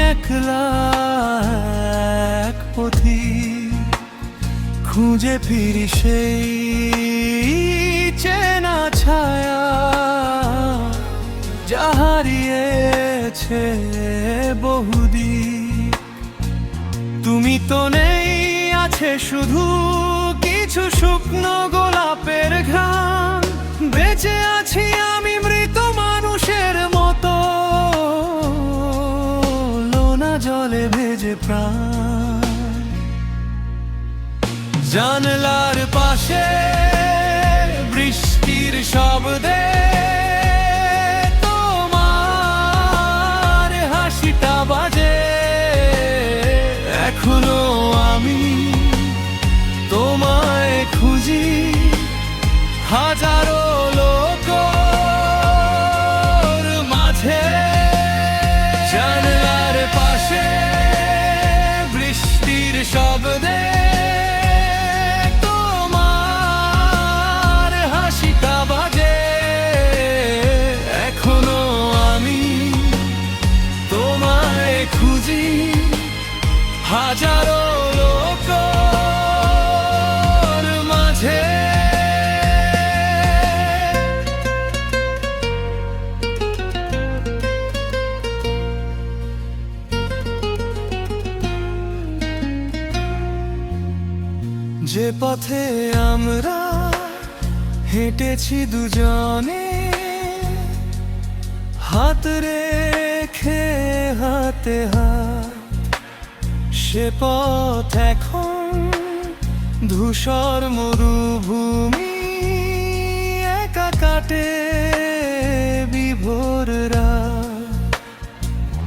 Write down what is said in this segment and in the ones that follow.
একলা এক পথিক, খুঁজে ফিরি সেই চেনা ছায়া যা হারিয়েছে বহুদিন। তুমি তো নেই, আছে শুধু কিছু শুকনো গোলাপের ঘ্রাণ। বেঁচে আছি আমি মৃত মানুষের মতো, লোনা জলে ভেজে প্রাণ। জানলার পাশে বৃষ্টির শব্দে তোমার হাসিটা বাজে। এখনো আমি তোমায় খুঁজি হাজারো লোকের মাঝে। জানলার পাশে বৃষ্টির শব্দে তোমার হাসিটা বাজে। এখনো আমি তোমায় খুঁজি হাজারো লোকের মাঝে। যে পথে আমরা হেঁটেছি দুজনে, হাত রেখে হাতে হাত, সে পথ এখন ধূসর মরুভূমি। একা কাটে বিভোর রাত।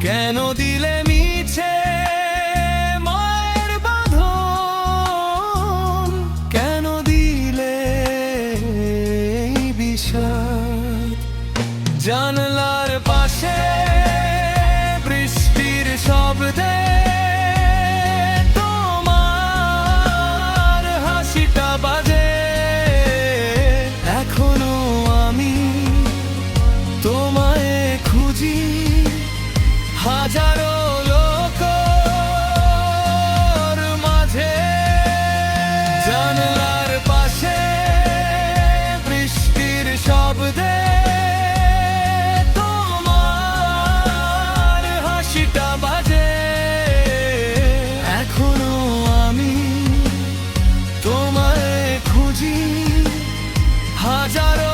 কেন দিলে মিছে মায়ের বাঁধন, কেন দিলে এই বিষাদ? জানলার পাশে বৃষ্টির শব্দে তোমার হাসিটা বাজে। এখনো আমি তোমায় খুঁজি হাজারো লোকের মাঝে। জানলার পাশে বৃষ্টির শব্দে তোমার হাসিটা বাজে। এখনো আমি তোমায় খুঁজি হাজারো